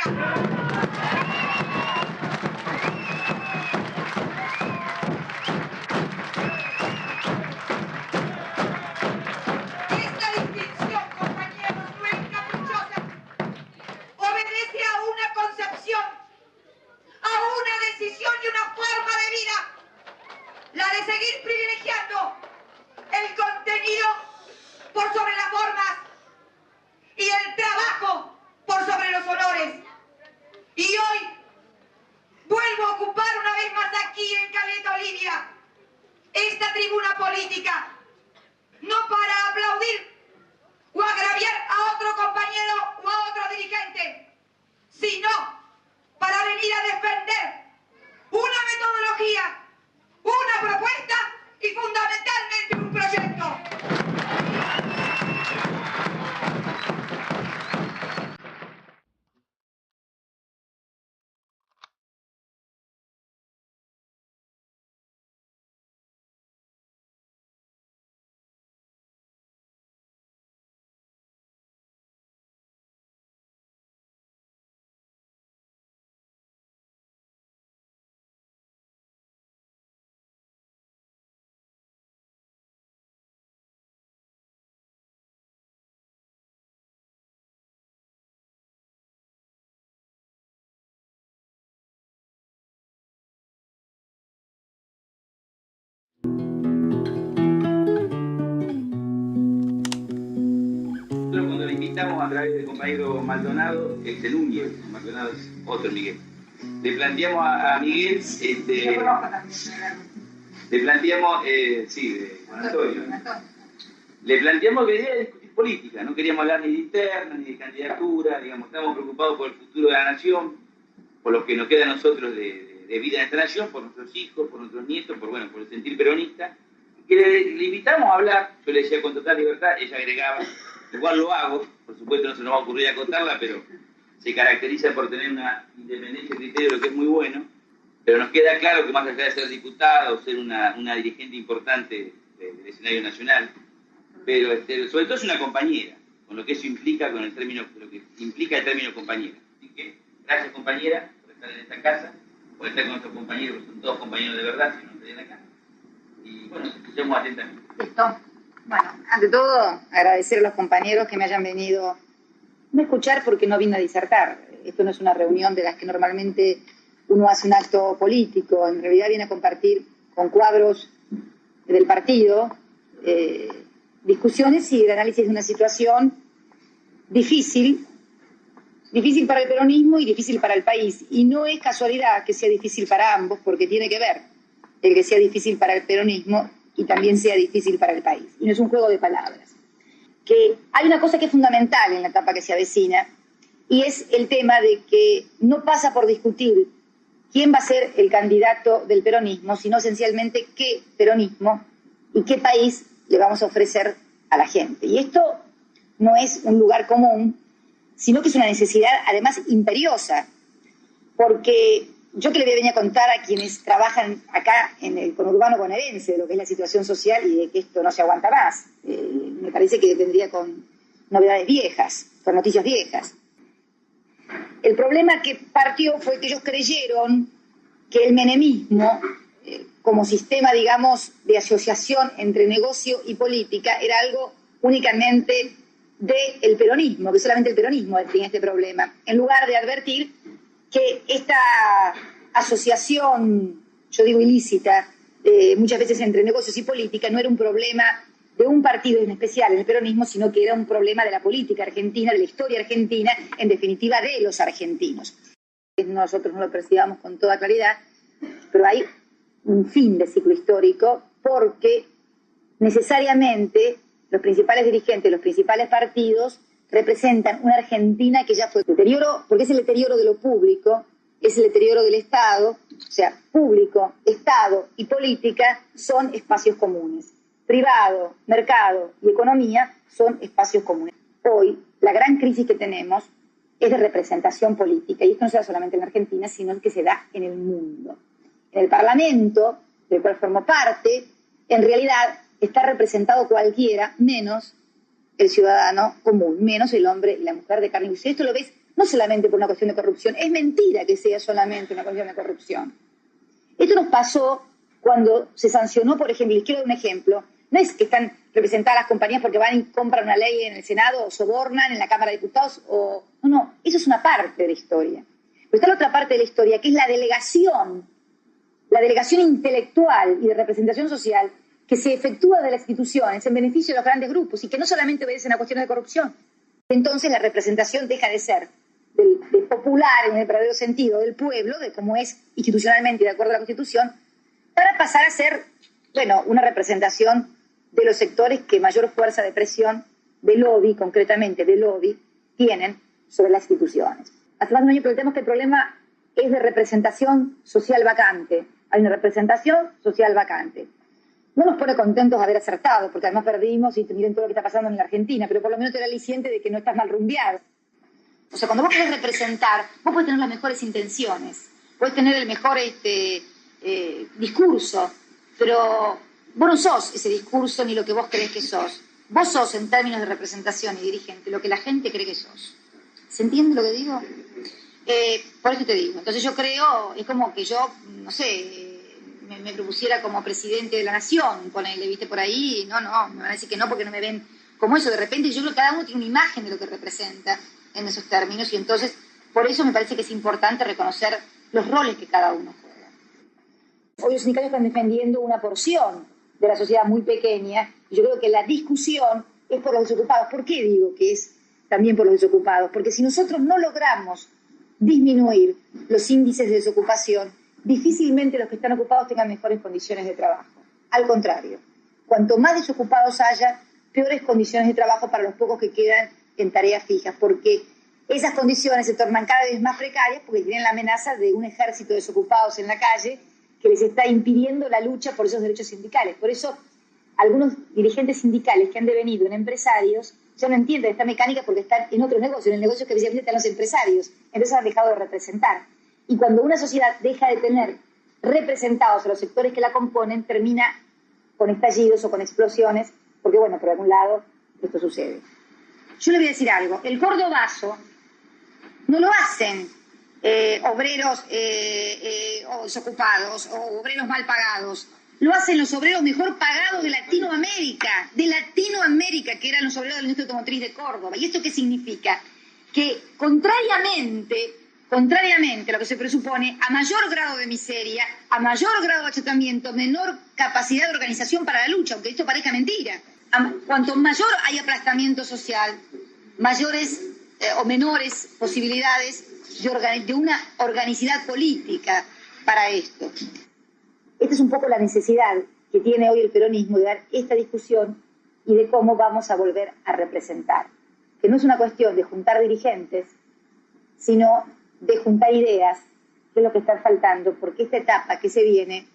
Esta distinción, compañeros, no es caprichosa. Obedece a una concepción, a una decisión y una forma de vida. La de seguir privilegiando el contenido por sobre las formas y el trabajo por sobre los honores. Y hoy vuelvo a ocupar una vez más aquí en Caleta Olivia esta tribuna política, no para aplaudir o agraviar a otro compañero o a otro dirigente, sino para venir a defender una metodología, una propuesta y fundamentalmente un proyecto. Cuando le invitamos a través del compañero Maldonado, el Núñez, Maldonado es otro Miguel, le planteamos a Miguel, le planteamos, sí, de Antonio, le planteamos que la idea de discutir política, no queríamos hablar ni de interna, ni de candidatura, digamos, estamos preocupados por el futuro de la nación, por lo que nos queda a nosotros de vida en esta nación, por nuestros hijos, por nuestros nietos, por el sentir peronista, que le invitamos a hablar, yo le decía con total libertad, ella agregaba, igual lo hago, por supuesto no se nos va a ocurrir acotarla, pero se caracteriza por tener una independencia de criterio, lo que es muy bueno, pero nos queda claro que más allá de ser diputada o ser una dirigente importante del escenario nacional, pero sobre todo es una compañera, con lo que eso implica, con el término, lo que implica el término compañera. Así que, gracias compañera por estar en esta casa, por estar con nuestros compañeros, que son todos compañeros de verdad, si no estarían acá. Y bueno, escuchemos atentamente. Listo. Bueno, ante todo, agradecer a los compañeros que me hayan venido, no a escuchar porque no vine a disertar. Esto no es una reunión de las que normalmente uno hace un acto político, en realidad viene a compartir con cuadros del partido discusiones y el análisis de una situación difícil para el peronismo y difícil para el país. Y no es casualidad que sea difícil para ambos, porque tiene que ver el que sea difícil para el peronismo y también sea difícil para el país. Y no es un juego de palabras. Que hay una cosa que es fundamental en la etapa que se avecina, y es el tema de que no pasa por discutir quién va a ser el candidato del peronismo, sino esencialmente qué peronismo y qué país le vamos a ofrecer a la gente. Y esto no es un lugar común, sino que es una necesidad además imperiosa, porque yo que le voy a venir a contar a quienes trabajan acá en el conurbano bonaerense de lo que es la situación social y de que esto no se aguanta más. Me parece que vendría con novedades viejas, con noticias viejas. El problema que partió fue que ellos creyeron que el menemismo, como sistema, digamos, de asociación entre negocio y política, era algo únicamente del peronismo, que solamente el peronismo tenía este problema, en lugar de advertir que esta asociación, yo digo ilícita, muchas veces entre negocios y política, no era un problema de un partido en especial, en el peronismo, sino que era un problema de la política argentina, de la historia argentina, en definitiva de los argentinos. Nosotros no lo percibamos con toda claridad, pero hay un fin de ciclo histórico porque necesariamente los principales dirigentes, los principales partidos representan una Argentina que ya fue deterioro, porque es el deterioro de lo público, es el deterioro del Estado, o sea, público, Estado y política son espacios comunes. Privado, mercado y economía son espacios comunes. Hoy, la gran crisis que tenemos es de representación política, y esto no se da solamente en la Argentina, sino que se da en el mundo. En el Parlamento, del cual formo parte, en realidad está representado cualquiera, menos el ciudadano común, menos el hombre y la mujer de carne y hueso. Esto lo ves no solamente por una cuestión de corrupción, es mentira que sea solamente una cuestión de corrupción. Esto nos pasó cuando se sancionó, por ejemplo, les quiero dar un ejemplo, no es que están representadas las compañías porque van y compran una ley en el Senado o sobornan en la Cámara de Diputados, no, eso es una parte de la historia. Pero está la otra parte de la historia, que es la delegación intelectual y de representación social que se efectúa de las instituciones en beneficio de los grandes grupos y que no solamente obedecen a cuestiones de corrupción. Entonces la representación deja de ser de popular en el verdadero sentido del pueblo, de cómo es institucionalmente de acuerdo a la Constitución, para pasar a ser, bueno, una representación de los sectores que mayor fuerza de presión, de lobby, concretamente de lobby, tienen sobre las instituciones. Hace más de un año planteamos que el problema es de representación social vacante. Hay una representación social vacante. No nos pone contentos haber acertado, porque además perdimos y miren todo lo que está pasando en la Argentina, pero por lo menos te da aliciente de que no estás mal rumbeado. O sea, cuando vos querés representar, vos podés tener las mejores intenciones, podés tener el mejor discurso, pero vos no sos ese discurso ni lo que vos creés que sos. Vos sos, en términos de representación y dirigente, lo que la gente cree que sos. ¿Se entiende lo que digo? Por eso te digo. Entonces yo creo, es como que yo, no sé, me propusiera como presidente de la nación, ponele, viste, por ahí, no, me van a decir que no porque no me ven como eso. De repente yo creo que cada uno tiene una imagen de lo que representa en esos términos y entonces por eso me parece que es importante reconocer los roles que cada uno juega. Hoy los sindicales están defendiendo una porción de la sociedad muy pequeña y yo creo que la discusión es por los desocupados. ¿Por qué digo que es también por los desocupados? Porque si nosotros no logramos disminuir los índices de desocupación, difícilmente los que están ocupados tengan mejores condiciones de trabajo. Al contrario, cuanto más desocupados haya, peores condiciones de trabajo para los pocos que quedan en tareas fijas, porque esas condiciones se tornan cada vez más precarias porque tienen la amenaza de un ejército de desocupados en la calle que les está impidiendo la lucha por esos derechos sindicales. Por eso, algunos dirigentes sindicales que han devenido en empresarios ya no entienden esta mecánica porque están en otros negocios, en el negocio que precisamente están los empresarios, entonces han dejado de representar. Y cuando una sociedad deja de tener representados a los sectores que la componen, termina con estallidos o con explosiones, porque bueno, por algún lado esto sucede. Yo le voy a decir algo, el cordobazo no lo hacen obreros o desocupados o obreros mal pagados, lo hacen los obreros mejor pagados de Latinoamérica, que eran los obreros de la industria automotriz de Córdoba. ¿Y esto qué significa? Que contrariamente a lo que se presupone, a mayor grado de miseria, a mayor grado de achatamiento, menor capacidad de organización para la lucha, aunque esto parezca mentira. Cuanto mayor hay aplastamiento social, mayores o menores posibilidades de una organicidad política para esto. Esta es un poco la necesidad que tiene hoy el peronismo de dar esta discusión y de cómo vamos a volver a representar. Que no es una cuestión de juntar dirigentes, sino de juntar ideas, que es lo que está faltando, porque esta etapa que se viene,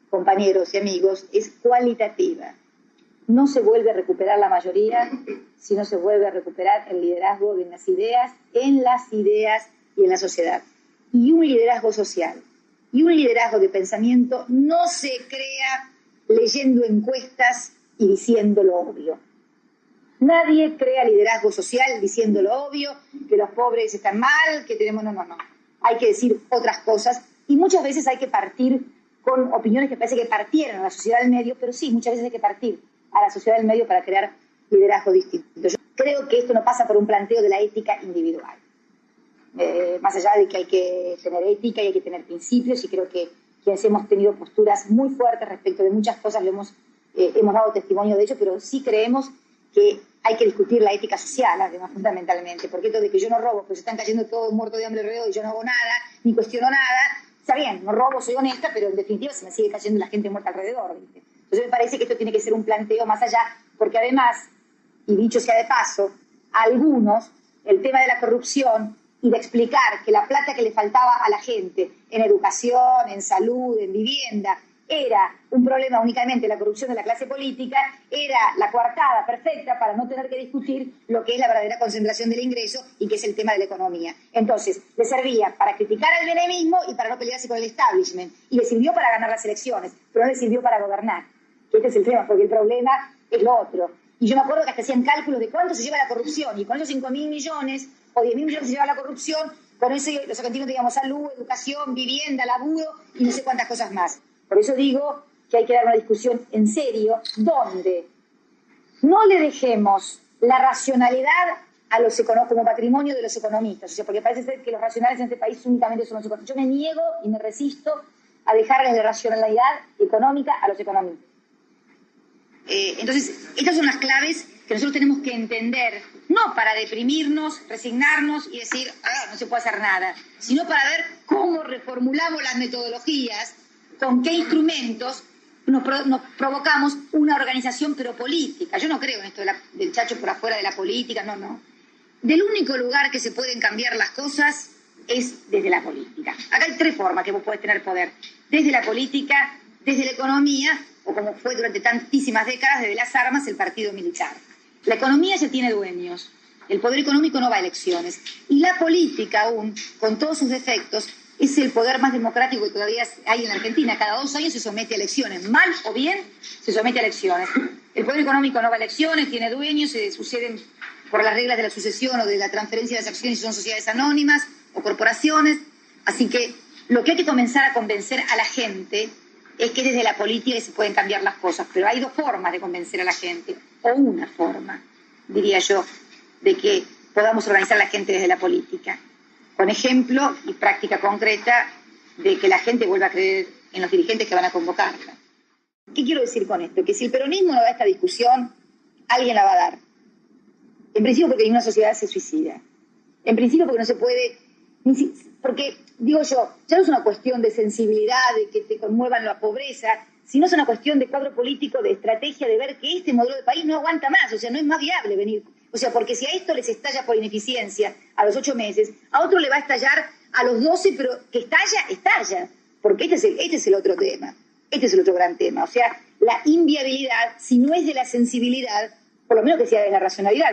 compañeros y amigos, es cualitativa. No se vuelve a recuperar la mayoría, sino se vuelve a recuperar el liderazgo de las ideas y en la sociedad. Y un liderazgo social, y un liderazgo de pensamiento no se crea leyendo encuestas y diciendo lo obvio. Nadie crea liderazgo social diciendo lo obvio, que los pobres están mal, que tenemos... No. Hay que decir otras cosas y muchas veces hay que partir con opiniones que parece que partieron a la sociedad del medio, pero sí, muchas veces hay que partir a la sociedad del medio para crear liderazgo distinto. Yo creo que esto no pasa por un planteo de la ética individual. Más allá de que hay que tener ética y hay que tener principios, y creo que quienes hemos tenido posturas muy fuertes respecto de muchas cosas hemos dado testimonio de ello, pero sí creemos que hay que discutir la ética social, además, fundamentalmente, porque esto de que yo no robo, pues están cayendo todos muertos de hambre alrededor y yo no hago nada, ni cuestiono nada, está bien, no robo, soy honesta, pero en definitiva se me sigue cayendo la gente muerta alrededor, ¿viste? Entonces me parece que esto tiene que ser un planteo más allá, porque además, y dicho sea de paso, a algunos el tema de la corrupción y de explicar que la plata que le faltaba a la gente en educación, en salud, en vivienda, era un problema únicamente la corrupción de la clase política, era la coartada perfecta para no tener que discutir lo que es la verdadera concentración del ingreso y que es el tema de la economía. Entonces, le servía para criticar al menemismo y para no pelearse con el establishment, y le sirvió para ganar las elecciones, pero no le sirvió para gobernar. Que este es el tema, porque el problema es lo otro. Y yo me acuerdo que hasta hacían cálculos de cuánto se lleva la corrupción, y con esos 5.000 millones o 10.000 millones se lleva la corrupción, con eso los argentinos teníamos salud, educación, vivienda, laburo y no sé cuántas cosas más. Por eso digo que hay que dar una discusión en serio, donde no le dejemos la racionalidad a los como patrimonio de los economistas, o sea, porque parece ser que los racionales en este país únicamente son los economistas. Yo me niego y me resisto a dejarles de racionalidad económica a los economistas. Entonces, estas son las claves que nosotros tenemos que entender, no para deprimirnos, resignarnos y decir, no se puede hacer nada, sino para ver cómo reformulamos las metodologías, con qué instrumentos nos provocamos una organización pero política. Yo no creo en esto del chacho por afuera de la política, no. Del único lugar que se pueden cambiar las cosas es desde la política. Acá hay 3 formas que vos podés tener poder. Desde la política, desde la economía, o como fue durante tantísimas décadas, desde las armas, el partido militar. La economía ya tiene dueños. El poder económico no va a elecciones. Y la política aún, con todos sus defectos, es el poder más democrático que todavía hay en la Argentina. Cada 2 años se somete a elecciones. Mal o bien, se somete a elecciones. El poder económico no va a elecciones, tiene dueños, se suceden por las reglas de la sucesión o de la transferencia de las acciones si son sociedades anónimas o corporaciones. Así que lo que hay que comenzar a convencer a la gente es que desde la política se pueden cambiar las cosas. Pero hay 2 formas de convencer a la gente, o una forma, diría yo, de que podamos organizar a la gente desde la política. Con ejemplo y práctica concreta de que la gente vuelva a creer en los dirigentes que van a convocarla. ¿Qué quiero decir con esto? Que si el peronismo no da esta discusión, alguien la va a dar. En principio porque ninguna sociedad se suicida. En principio porque no se puede... Porque, digo yo, ya no es una cuestión de sensibilidad, de que te conmuevan la pobreza, sino es una cuestión de cuadro político, de estrategia, de ver que este modelo de país no aguanta más, o sea, no es más viable venir. O sea, porque si a esto les estalla por ineficiencia a los 8 meses, a otro le va a estallar a los 12, pero que estalla. Porque este es el otro tema, este es el otro gran tema. O sea, la inviabilidad, si no es de la sensibilidad, por lo menos que sea de la racionalidad.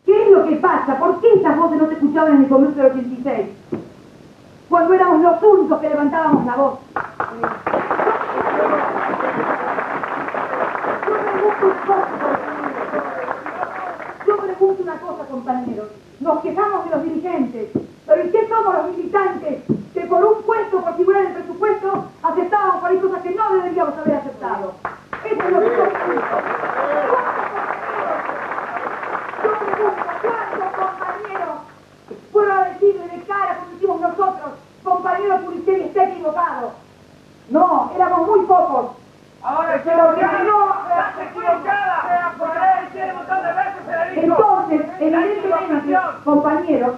¿Qué es lo que pasa? ¿Por qué esas voces no se escuchaban en el Congreso del 86? Cuando éramos los únicos que levantábamos la voz. Yo pregunto una cosa, compañeros. Nos quejamos de los dirigentes, pero ¿y qué somos los militantes que por un puesto, por figurar el presupuesto, aceptábamos por ahí cosas que no deberíamos haber aceptado? Eso es lo que yo pregunto. ¿Cuántos compañeros puedo decirle de cara como decimos nosotros, compañero Purichelli está equivocado? No, éramos muy pocos. Ahora Pero que no, estás equivocada, porque él quiere un montón de veces se le dijo. entonces, evidentemente, compañeros,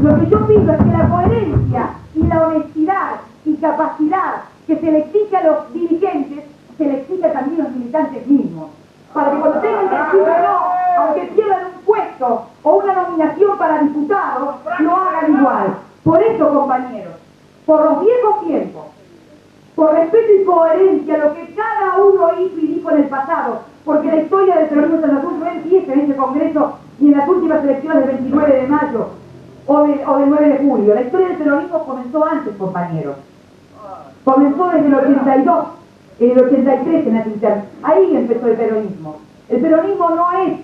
lo que yo pido es que la coherencia y la honestidad y capacidad que se le exige a los dirigentes, se le exige también a los militantes mismos. Para que cuando tengan que decir no, aunque pierdan un puesto o una nominación para diputado, lo hagan igual. Por eso, compañeros, por los viejos tiempos, por respeto y coherencia a lo que cada uno hizo y dijo en el pasado, porque la historia del peronismo en San no empieza en este Congreso ni en las últimas elecciones del 29 de mayo o del 9 de julio. La historia del peronismo comenzó antes, compañeros. Comenzó desde el 82, en el 83 en la Quintana. Ahí empezó el peronismo. El peronismo no es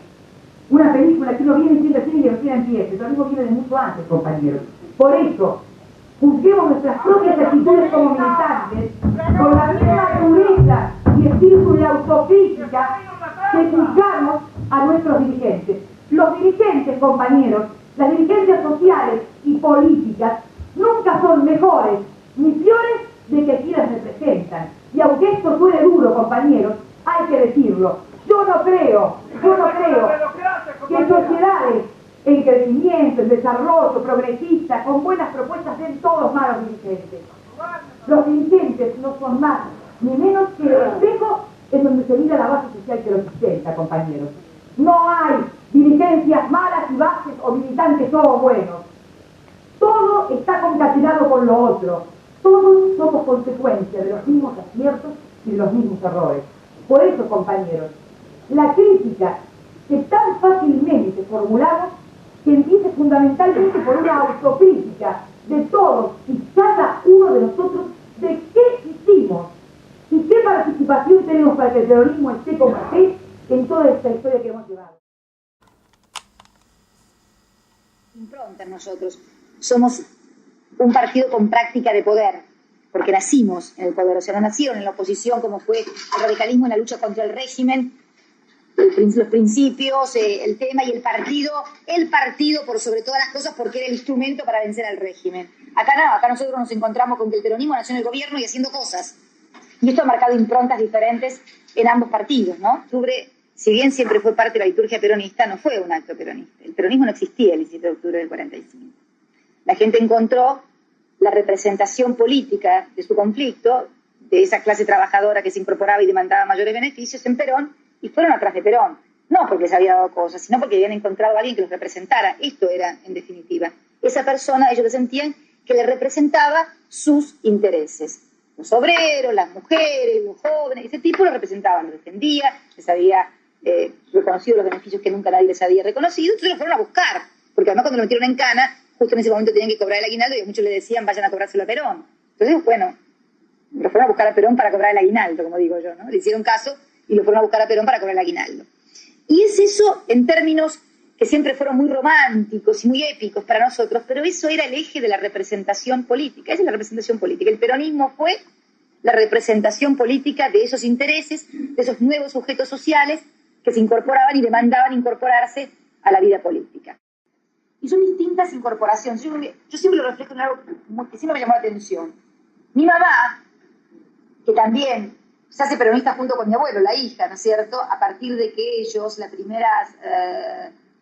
una película que uno viene siendo así y recién empieza. El peronismo viene de mucho antes, compañeros. Por eso, juzguemos nuestras propias actitudes como militantes con la misma dureza y espíritu de autocrítica que juzgamos a nuestros dirigentes. Los dirigentes, compañeros, las dirigencias sociales y políticas nunca son mejores ni peores de que quienes representan. Y aunque esto suene duro, compañeros, hay que decirlo. Yo no creo que sociedades en crecimiento, en desarrollo, progresistas, con buenas propuestas, den todos malos dirigentes. Los dirigentes no son más ni menos que el espejo en donde se mira la base social que los sustenta, compañeros. No hay dirigencias malas y bases o militantes todos buenos. Todo está concatenado con lo otro. Todos somos consecuencia de los mismos aciertos y de los mismos errores. Por eso, compañeros, la crítica que tan fácilmente formulamos, que empiece fundamentalmente por una autocrítica de todos y cada uno de nosotros de qué hicimos y qué participación tenemos para que el peronismo esté como esté en toda esta historia que hemos llevado. impronta en nosotros. Somos un partido con práctica de poder, porque nacimos en el poder, o sea, no nacieron en la oposición como fue el radicalismo en la lucha contra el régimen, los principios, el tema y el partido por sobre todas las cosas porque era el instrumento para vencer al régimen. Acá no, acá nosotros nos encontramos con que el peronismo nació en el gobierno y haciendo cosas. Y esto ha marcado improntas diferentes en ambos partidos, ¿no? Octubre, si bien siempre fue parte de la liturgia peronista, no fue un acto peronista. El peronismo no existía el 17 de octubre del 45. La gente encontró la representación política de su conflicto, de esa clase trabajadora que se incorporaba y demandaba mayores beneficios en Perón, y fueron atrás de Perón. No porque les había dado cosas, sino porque habían encontrado a alguien que los representara. Esto era, en definitiva. Esa persona, ellos sentían que le representaba sus intereses. Los obreros, las mujeres, los jóvenes, ese tipo lo representaban, los defendía, les había reconocido los beneficios que nunca nadie les había reconocido, entonces lo fueron a buscar, porque además cuando lo metieron en cana, justo en ese momento tenían que cobrar el aguinaldo y a muchos le decían vayan a cobrárselo a Perón. Entonces, bueno, lo fueron a buscar a Perón para cobrar el aguinaldo, como digo yo, ¿no? Le hicieron caso y lo fueron a buscar a Perón para cobrar el aguinaldo. Y es eso en términos que siempre fueron muy románticos y muy épicos para nosotros, pero eso era el eje de la representación política. Esa es la representación política. El peronismo fue la representación política de esos intereses, de esos nuevos sujetos sociales que se incorporaban y demandaban incorporarse a la vida política. Y son distintas incorporaciones. Yo siempre lo reflejo en algo que siempre me llamó la atención. Mi mamá, que también se hace peronista junto con mi abuelo, la hija, ¿no es cierto?, a partir de que ellos las primeras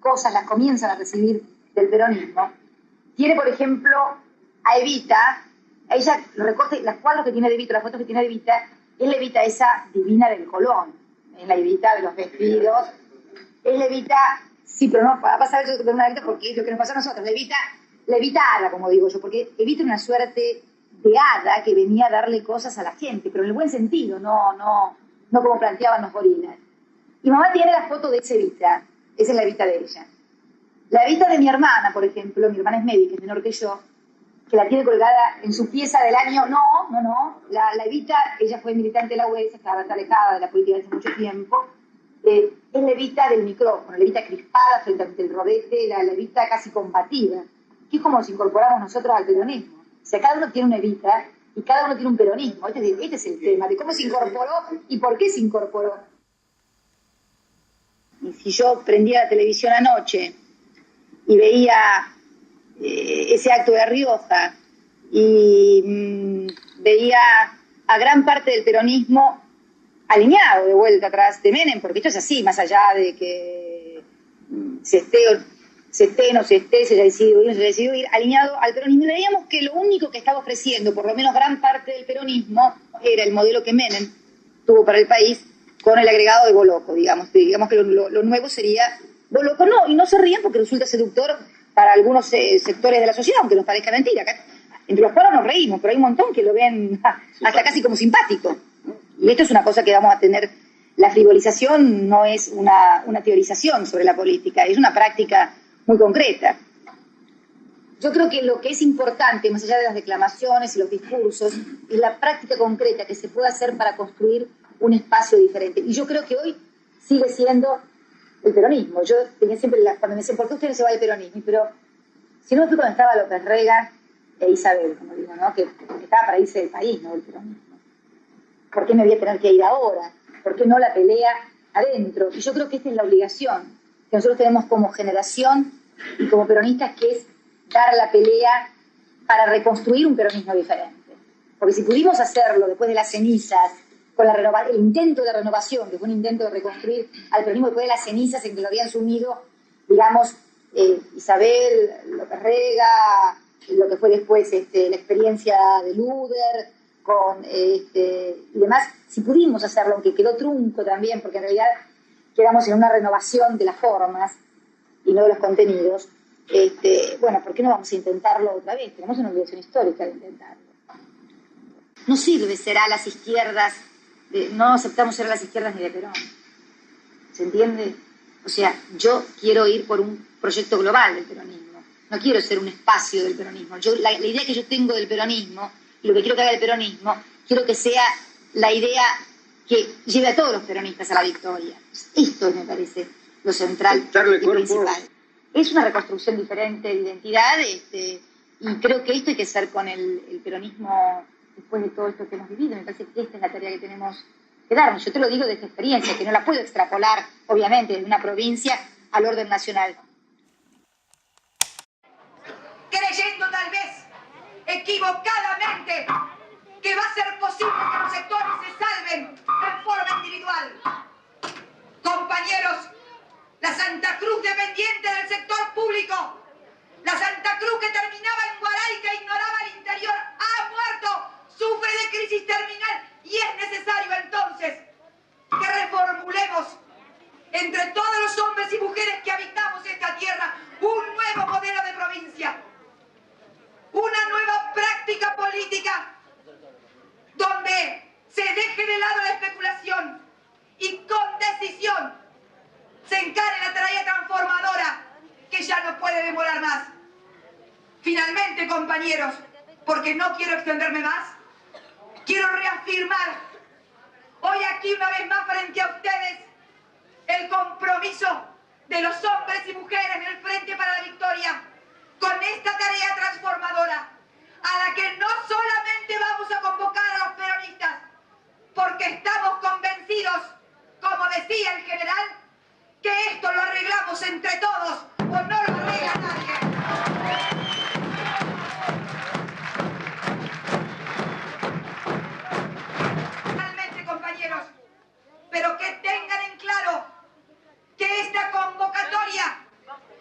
cosas las comienzan a recibir del peronismo, tiene, por ejemplo, a Evita, a ella, los recortes, las cuadros que tiene de Evita, las fotos que tiene de Evita, es la Evita esa divina del Colón, es la Evita de los vestidos, es la Evita, sí, pero no, va a pasar eso de una Evita porque es lo que nos pasó a nosotros, la Evita hada, como digo yo, porque Evita es una suerte de hada que venía a darle cosas a la gente, pero en el buen sentido, no como planteaban los gorilas. Y mamá tiene la foto de esa Evita, esa es la Evita de ella. La Evita de mi hermana, por ejemplo, mi hermana es médica, es menor que yo, que la tiene colgada en su pieza del año, la Evita, ella fue militante de la UES, está alejada de la política desde mucho tiempo, es la Evita del micrófono, la Evita crispada frente al rodete, la Evita casi combativa, que es como nos incorporamos nosotros al peronismo. O sea, cada uno tiene una Evita y cada uno tiene un peronismo. Este es el tema, de cómo se incorporó y por qué se incorporó. Y si yo prendía la televisión anoche y veía ese acto de La Rioja y veía a gran parte del peronismo alineado de vuelta atrás de Menem, porque esto es así, más allá de que se haya decidido ir alineado al peronismo, y veíamos que lo único que estaba ofreciendo, por lo menos gran parte del peronismo, era el modelo que Menem tuvo para el país, con el agregado de Boloco, digamos que lo nuevo sería Boloco, y no se rían porque resulta seductor para algunos sectores de la sociedad, aunque nos parezca mentira. Acá, entre los cuales nos reímos, pero hay un montón que lo ven hasta casi como simpático. Y esto es una cosa que vamos a tener. La frivolización no es una teorización sobre la política, es una práctica muy concreta. Yo creo que lo que es importante, más allá de las declamaciones y los discursos, es la práctica concreta que se puede hacer para construir un espacio diferente. Y yo creo que hoy sigue siendo el peronismo. Yo tenía siempre, cuando me decían, ¿por qué usted no se va del peronismo? Pero si no fui cuando estaba López Rega e Isabel, como digo, ¿no? Que estaba para irse del país, no del peronismo. ¿Por qué me voy a tener que ir ahora? ¿Por qué no la pelea adentro? Y yo creo que esta es la obligación que nosotros tenemos como generación y como peronistas, que es dar la pelea para reconstruir un peronismo diferente. Porque si pudimos hacerlo después de las cenizas, con el intento de renovación, que fue un intento de reconstruir al peronismo después de las cenizas en que lo habían sumido, digamos, Isabel, López Rega, lo que fue después la experiencia de Luder, y demás, si pudimos hacerlo, aunque quedó trunco también, porque en realidad quedamos en una renovación de las formas y no de los contenidos, bueno, ¿por qué no vamos a intentarlo otra vez? Tenemos una obligación histórica de intentarlo. No sirve ser a las izquierdas, no aceptamos ser a las izquierdas ni de Perón. ¿Se entiende? O sea, yo quiero ir por un proyecto global del peronismo, no quiero ser un espacio del peronismo. La idea que yo tengo del peronismo, y lo que quiero que haga el peronismo, quiero que sea la idea que lleve a todos los peronistas a la victoria. Esto me parece lo central y principal. es una reconstrucción diferente de identidad, y creo que esto hay que hacer con el peronismo después de todo esto que hemos vivido. Me parece que esta es la tarea que tenemos que darnos. Yo te lo digo de esta experiencia, que no la puedo extrapolar, obviamente, desde una provincia al orden nacional. Creyendo tal vez equivocadamente que va a ser posible que los sectores se salven en forma individual. Compañeros, la Santa Cruz dependiente del sector público, la Santa Cruz que terminaba en Guaray, que ignoraba el interior, ha muerto, sufre de crisis terminal y es necesario entonces que reformulemos entre todos los hombres y mujeres que habitamos esta tierra un nuevo modelo de provincia, una nueva práctica política donde se deje de lado la especulación y con decisión se encare la tarea transformadora que ya no puede demorar más. Finalmente, compañeros, porque no quiero extenderme más, quiero reafirmar hoy aquí una vez más frente a ustedes el compromiso de los hombres y mujeres del Frente para la Victoria con esta tarea transformadora, a la que no solamente vamos a convocar a los peronistas, porque estamos convencidos, como decía el general, que esto lo arreglamos entre todos o no lo arregla nadie. Finalmente, compañeros, pero que tengan en claro que esta convocatoria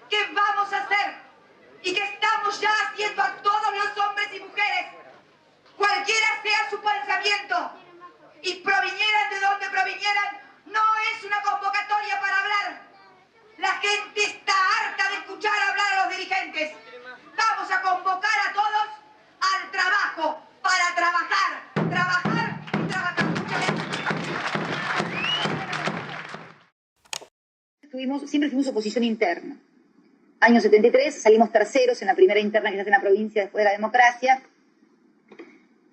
que vamos a hacer y que estamos ya haciendo a todos los hombres y mujeres, cualquiera sea su pensamiento y provinieran de donde provinieran, no es una convocatoria para hablar. La gente está harta de escuchar hablar a los dirigentes. Vamos a convocar a todos al trabajo, para trabajar, trabajar y trabajar. Siempre fuimos oposición interna. Año 73 salimos terceros en la primera interna que se hace en la provincia después de la democracia.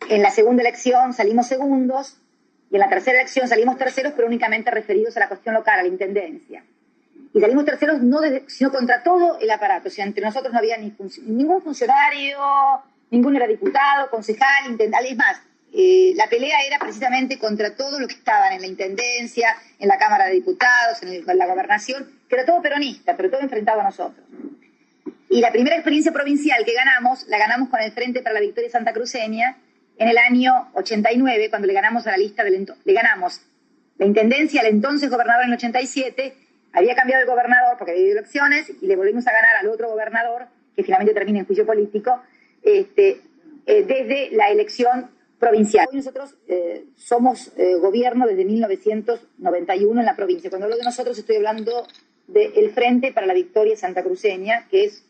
En la segunda elección salimos segundos y en la tercera elección salimos terceros, pero únicamente referidos a la cuestión local, a la intendencia. Y salimos terceros sino contra todo el aparato. O sea, entre nosotros no había ningún funcionario, ninguno era diputado, concejal, intendente. Es más, la pelea era precisamente contra todo lo que estaban en la intendencia, en la Cámara de Diputados, en la gobernación, que era todo peronista, pero todo enfrentado a nosotros. Y la primera experiencia provincial que ganamos, la ganamos con el Frente para la Victoria santacruceña en el año 89, cuando le ganamos a la lista le ganamos la intendencia al entonces gobernador en el 87, había cambiado el gobernador porque había habido elecciones y le volvimos a ganar al otro gobernador, que finalmente termina en juicio político, desde la elección provincial. Hoy nosotros somos gobierno desde 1991 en la provincia. Cuando hablo de nosotros estoy hablando del Frente para la Victoria santacruceña, que es,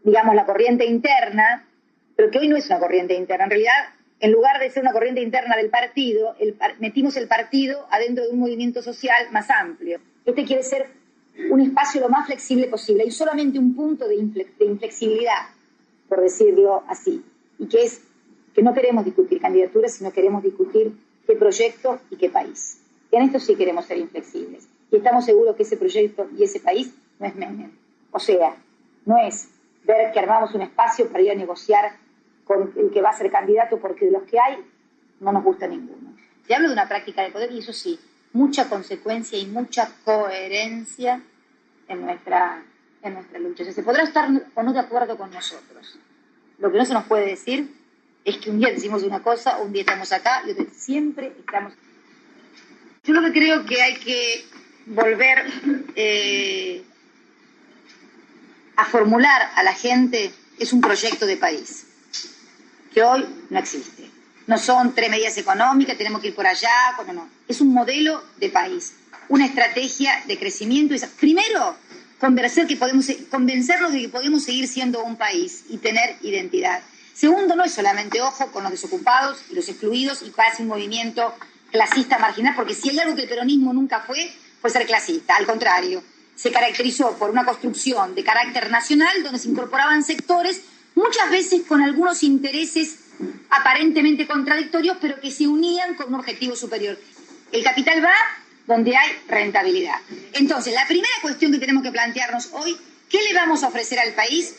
digamos, la corriente interna, pero que hoy no es una corriente interna. En realidad, en lugar de ser una corriente interna del partido, metimos el partido adentro de un movimiento social más amplio. Este quiere ser un espacio lo más flexible posible. Hay solamente un punto de inflexibilidad, por decirlo así, y que es que no queremos discutir candidaturas, sino queremos discutir qué proyecto y qué país. Y en esto sí queremos ser inflexibles. Y estamos seguros que ese proyecto y ese país no es Menem. O sea, no es ver que armamos un espacio para ir a negociar con el que va a ser candidato, porque de los que hay no nos gusta ninguno. Te hablo de una práctica de poder y eso sí, mucha consecuencia y mucha coherencia en nuestra lucha. O sea, se podrá estar o no de acuerdo con nosotros. Lo que no se nos puede decir es que un día decimos una cosa, un día estamos acá y otro día siempre estamos. Yo lo que creo que hay que volver a formular a la gente es un proyecto de país, que hoy no existe. No son 3 medidas económicas, tenemos que ir por allá, no. Es un modelo de país, una estrategia de crecimiento. Primero, convencerlos de que podemos seguir siendo un país y tener identidad. Segundo, no es solamente ojo con los desocupados y los excluidos y casi un movimiento clasista marginal, porque si hay algo que el peronismo nunca fue ser clasista. Al contrario, se caracterizó por una construcción de carácter nacional donde se incorporaban sectores, muchas veces con algunos intereses aparentemente contradictorios, pero que se unían con un objetivo superior. El capital va donde hay rentabilidad. Entonces, la primera cuestión que tenemos que plantearnos hoy ¿Qué le vamos a ofrecer al país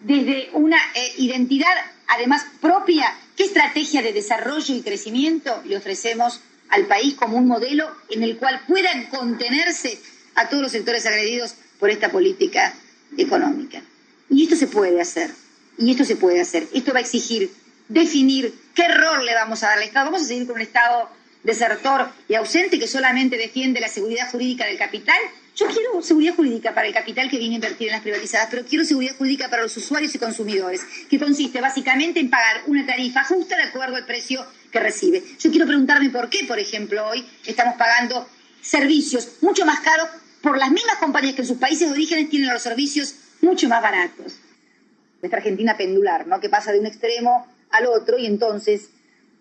desde una identidad además propia? ¿Qué estrategia de desarrollo y crecimiento le ofrecemos al país como un modelo en el cual puedan contenerse a todos los sectores agredidos por esta política económica? Y esto se puede hacer, Esto va a exigir definir qué rol le vamos a dar al Estado. ¿Vamos a seguir con un Estado desertor y ausente que solamente defiende la seguridad jurídica del capital? Yo quiero seguridad jurídica para el capital que viene a invertir en las privatizadas, pero quiero seguridad jurídica para los usuarios y consumidores, que consiste básicamente en pagar una tarifa justa de acuerdo al precio que recibe. Yo quiero preguntarme por qué, por ejemplo, hoy estamos pagando servicios mucho más caros por las mismas compañías que en sus países de orígenes tienen los servicios mucho más baratos. Nuestra Argentina pendular, ¿no? Que pasa de un extremo al otro, y entonces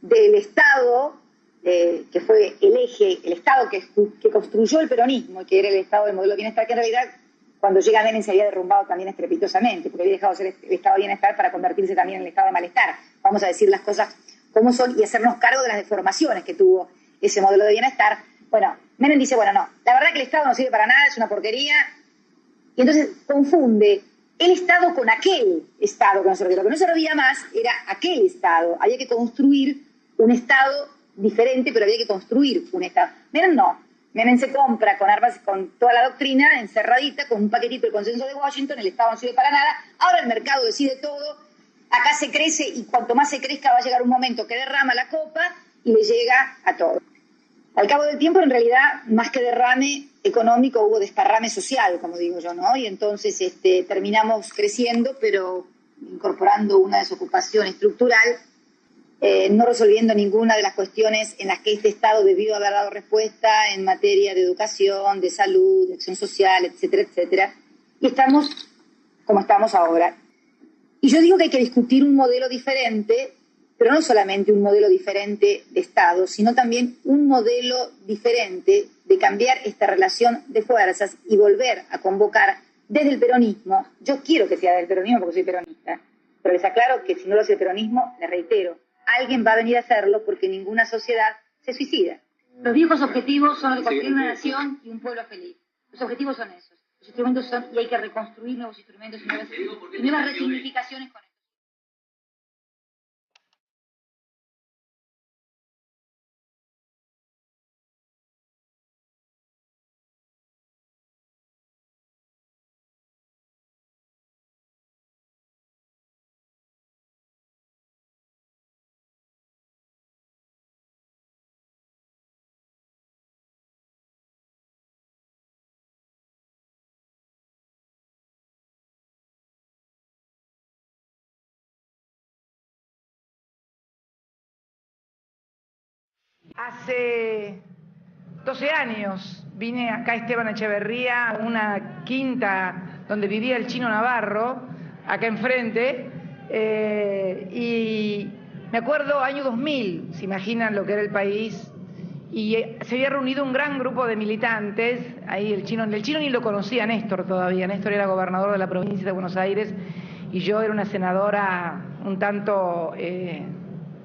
del Estado, que fue el eje, el Estado que construyó el peronismo, que era el Estado del modelo de bienestar, que en realidad cuando llega Menem se había derrumbado también estrepitosamente, porque había dejado de ser el Estado de bienestar para convertirse también en el Estado de malestar. Vamos a decir las cosas como son y hacernos cargo de las deformaciones que tuvo ese modelo de bienestar. Bueno, Menem dice, bueno, no, la verdad que el Estado no sirve para nada, es una porquería, y entonces confunde el Estado con aquel Estado que no servía. Lo que no servía más era aquel Estado. Había que construir un Estado diferente, pero había que construir un Estado. Menem no. Menem se compra con armas, con toda la doctrina encerradita, con un paquetito del consenso de Washington, el Estado no sirve para nada, ahora el mercado decide todo, acá se crece y cuanto más se crezca va a llegar un momento que derrama la copa y le llega a todo. Al cabo del tiempo, en realidad, más que derrame económico, hubo desparrame social, como digo yo, ¿no? Y entonces terminamos creciendo, pero incorporando una desocupación estructural, no resolviendo ninguna de las cuestiones en las que este Estado debió haber dado respuesta en materia de educación, de salud, de acción social, etcétera, etcétera. Y estamos como estamos ahora. Y yo digo que hay que discutir un modelo diferente, pero no solamente un modelo diferente de Estado, sino también un modelo diferente de cambiar esta relación de fuerzas y volver a convocar desde el peronismo. Yo quiero que sea del peronismo porque soy peronista, pero les aclaro que si no lo hace el peronismo, les reitero, alguien va a venir a hacerlo porque ninguna sociedad se suicida. Los viejos objetivos son los de construir una nación y un pueblo feliz. Los objetivos son esos. Los instrumentos son, y hay que reconstruir nuevos instrumentos y nuevas resignificaciones con esto. Hace 12 años vine acá a Esteban Echeverría, una quinta donde vivía el Chino Navarro, acá enfrente, y me acuerdo año 2000, se imaginan lo que era el país, y se había reunido un gran grupo de militantes, ahí el Chino ni lo conocía Néstor todavía, Néstor era gobernador de la provincia de Buenos Aires y yo era una senadora un tanto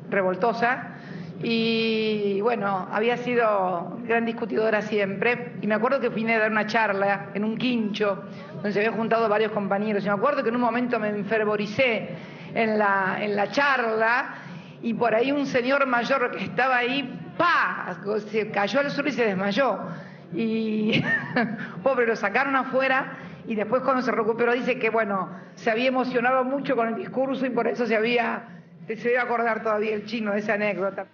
revoltosa. Y bueno, había sido gran discutidora siempre, y me acuerdo que vine a dar una charla en un quincho donde se habían juntado varios compañeros, y me acuerdo que en un momento me enfervoricé en la charla, y por ahí un señor mayor que estaba ahí, ¡pa!, se cayó al suelo y se desmayó, y pobre, lo sacaron afuera, y después cuando se recuperó dice que bueno, se había emocionado mucho con el discurso y por eso se iba a acordar todavía el Chino de esa anécdota.